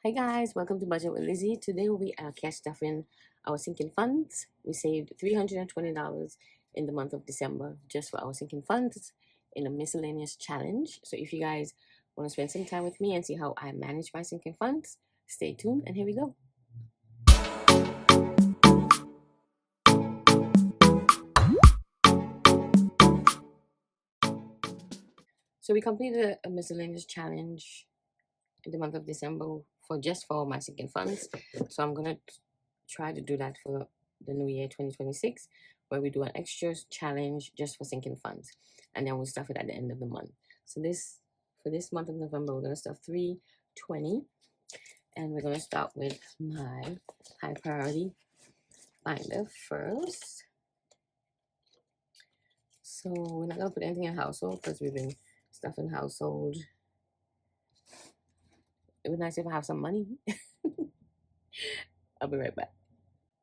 Hey guys, welcome to Budget with Lizzy. Today we are cash stuffing our sinking funds. We saved $320 in the month of December just for our sinking funds in a miscellaneous challenge. So if you guys want to spend some time with me and see how I manage my sinking funds, stay tuned and here we go. So we completed a miscellaneous challenge in the month of December for my sinking funds. So I'm gonna try to do that for the new year 2026, where we do an extra challenge just for sinking funds, and then we'll stuff it at the end of the month. So for this month of November, we're gonna stuff 320, and we're gonna start with my high priority binder first. So we're not gonna put anything in household because we've been stuffing household. It would be nice if I have some money. I'll be right back.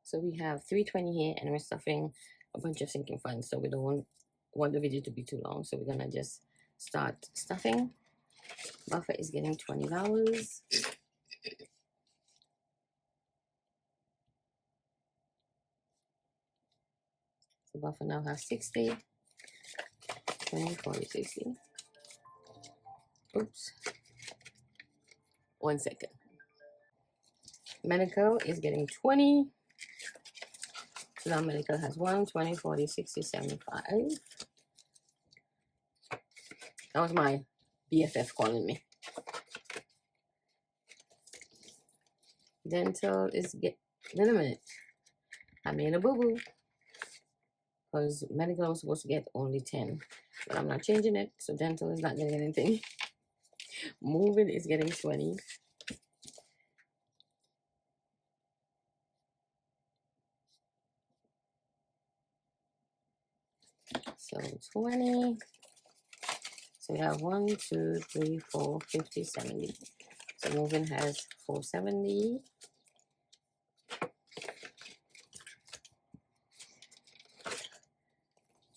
So we have 320 here, and we're stuffing a bunch of sinking funds. So we don't want the video to be too long. So we're gonna just start stuffing. Buffer is getting $20. So buffer now has 60, 20, 40, 60. Oops. 1 second. Medical is getting 20. So now medical has 1, 20, 40, 60, 75. That was my BFF calling me. Dental is wait a minute. I made a boo-boo. Because medical was supposed to get only 10, but I'm not changing it, so dental is not getting anything. Moving is getting 20. So 20. So we have 1, 2, 3, 4, 50, 70. So moving has 470.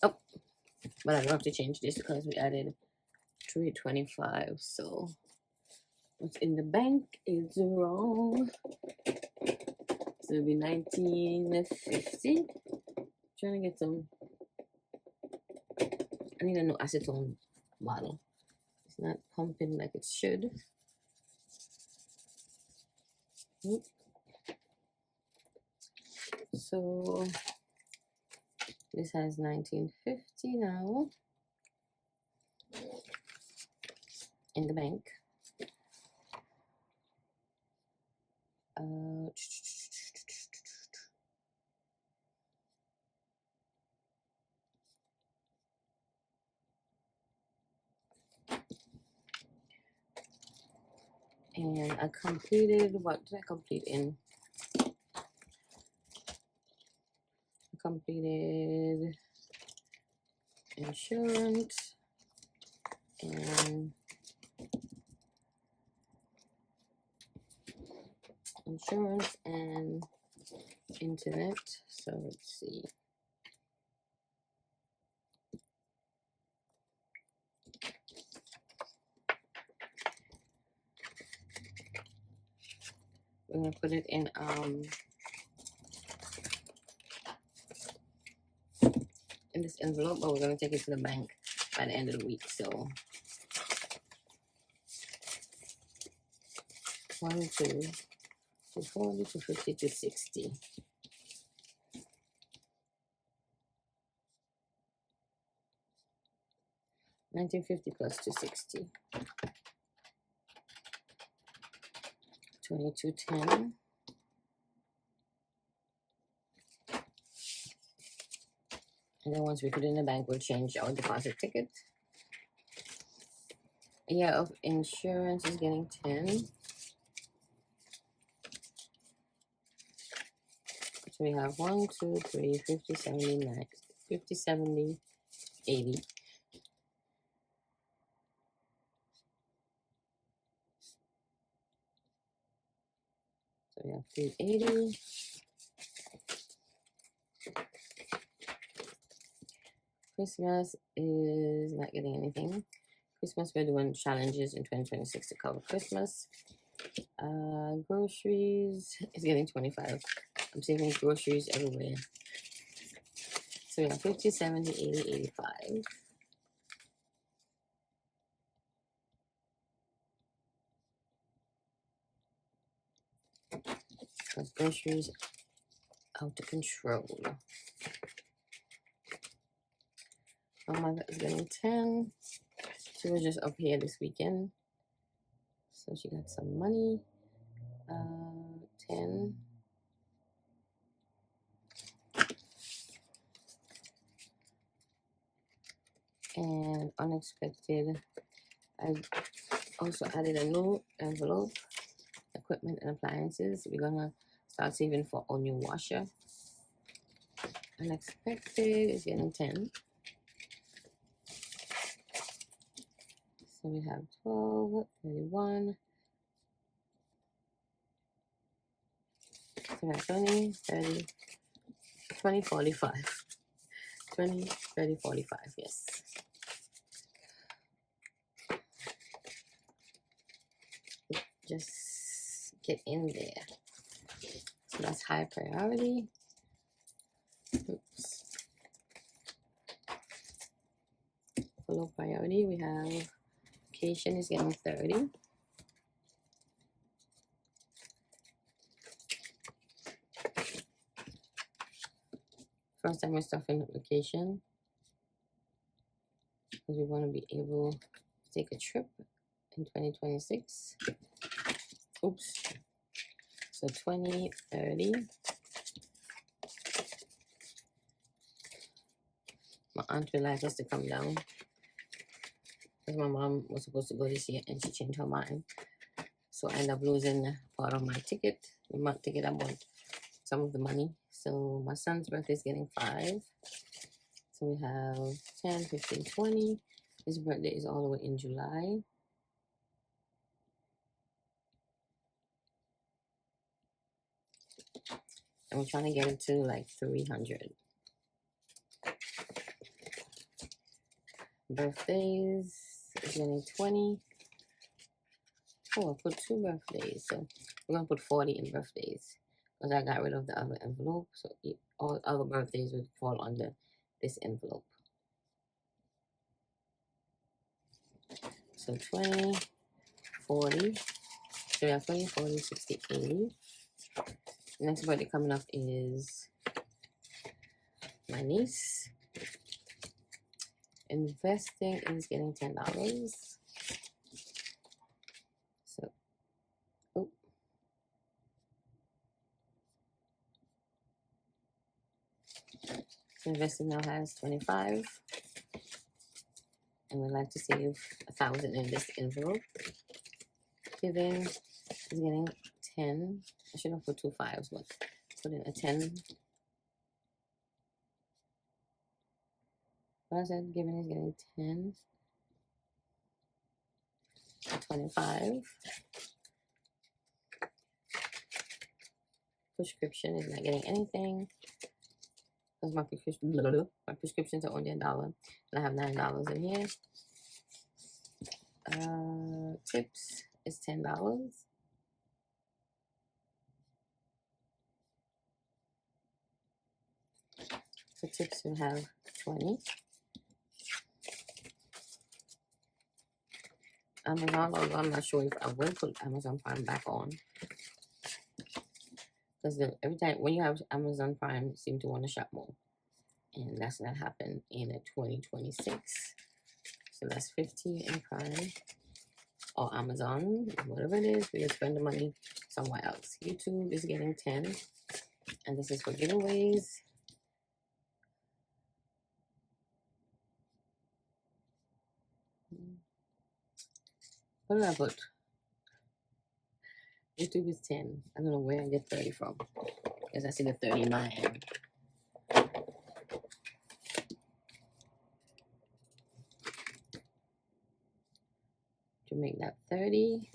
Oh, but I don't have to change this because we added 325. So what's in the bank is wrong. So it'll be 1950. Trying to get some. I need a new acetone bottle. It's not pumping like it should. So this has 1950 now in the bank. And I completed, what did I complete in? I completed insurance and internet. So let's see. We're gonna put it in this envelope, but we're gonna take it to the bank by the end of the week. So 1, 2, 240, 250, 260. 1950 plus 260. 2210. And then once we put it in the bank, we'll change our deposit ticket. A year of insurance is getting 10. So we have 1, 2, 3, 50, 70, 50, 70, 80. So we have 380. Christmas is not getting anything. Christmas, we're doing challenges in 2026 to cover Christmas. Groceries is getting 25. I'm saving groceries everywhere. So we have 50, 70, 80, 85. Because groceries out of control. My mother is getting 10. She was just up here this weekend, so she got some money. 10. And unexpected, I also added a new envelope, equipment and appliances. We're gonna start saving for our new washer. Unexpected is getting 10. So we have 12, 31, so we have 20, 30, 20, 45. 20, 30, 45, yes. Just get in there. So that's high priority. Oops. For low priority, we have vacation is getting 30. First time we're stuffing vacation because we want to be able to take a trip in 2026. Oops. So 20, 30. My aunt would like us to come down because my mom was supposed to go this year and she changed her mind. So I end up losing part of my ticket. The month ticket I bought some of the money. So my son's birthday is getting 5. So we have 10, 15, 20. His birthday is all the way in July. And we're trying to get it to like 300. Birthdays is getting 20. Oh, I put 2 birthdays. So we're going to put 40 in birthdays. Because I got rid of the other envelope. So all other birthdays would fall under this envelope. So 20, 40. So we have 20, 40, 60, 80. The next birthday coming up is my niece. Investing is getting $10. So, oh. So investing now has 25. And we'd like to save 1,000 in this envelope. Giving is getting 10. I should have put 2 5s, but put in a 10. What I said, giving is getting 10. 25. Prescription is not getting anything. Because my prescriptions are only $1. And I have $9 in here. Tips is $10. So tips will have 20. Amazon, although I'm not sure if I will put Amazon Prime back on. Because every time when you have Amazon Prime, you seem to want to shop more. And that's not happened in 2026. So that's 50 in Prime or Amazon, whatever it is, we just spend the money somewhere else. YouTube is getting 10. And this is for giveaways. What did I put? YouTube is 10. I don't know where I get 30 from. Because I see the 39. To make that 30.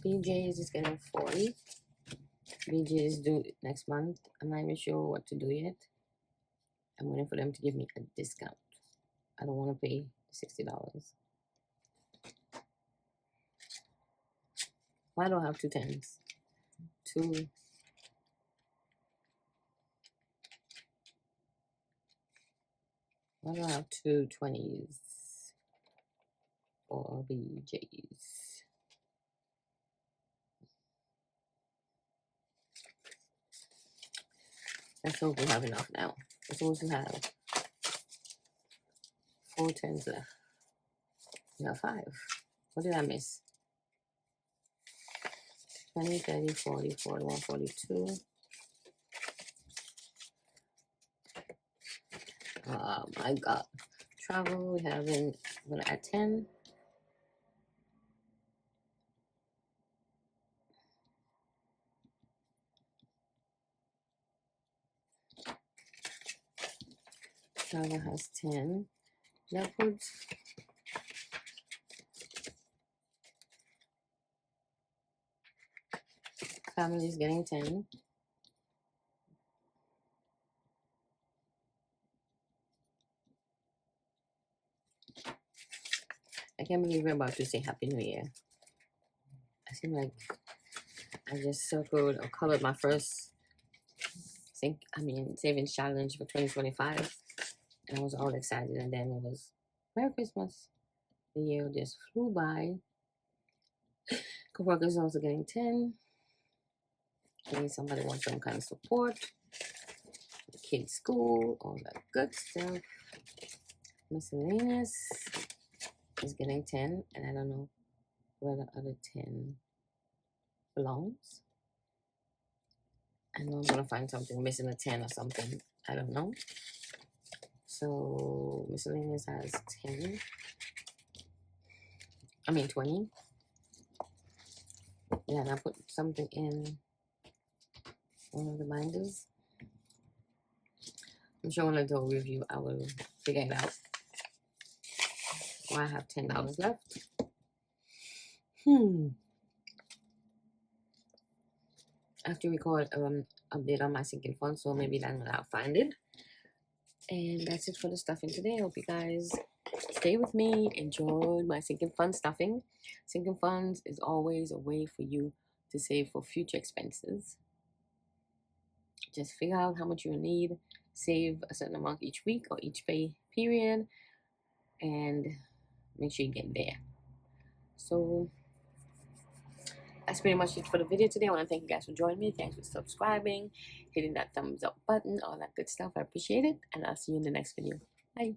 BJ's is getting 40. BJ is due next month. I'm not even sure what to do yet. I'm waiting for them to give me a discount. I don't want to pay $60. Why do I have two tens? Two. Why do I have two 20s? Or BJs? Let's hope we have enough now. We're supposed to have 4 tens left. We have 5. What did I miss? 20, 30, 40, 41, 42. Oh my God. Travel, we have in, I'm gonna add 10. Travel has 10. Leopards. Family is getting 10. I can't believe we're about to say Happy New Year. I seem like I just circled or colored my first savings challenge for 2025. And I was all excited, and then it was Merry Christmas. The year just flew by. Co-workers also getting 10. Maybe somebody wants some kind of support. The kids' school, all that good stuff. Miscellaneous is getting 10, and I don't know where the other 10 belongs. I know I'm gonna find something missing a 10 or something. I don't know. So miscellaneous has 10. 20. Yeah, and I put something in one of the binders. I'm sure when I do a review, I will figure it out. Well, I have $10 left. I have to record update on my sinking fund, so maybe that's when I'll find it. And that's it for the stuffing today. I hope you guys stay with me, enjoy my sinking fund stuffing. Sinking funds is always a way for you to save for future expenses. Just figure out how much you need, save a certain amount each week or each pay period, and make sure you get there. So that's pretty much it for the video today. I want to thank you guys for joining me. Thanks for subscribing, hitting that thumbs up button, all that good stuff. I appreciate it, and I'll see you in the next video. Bye.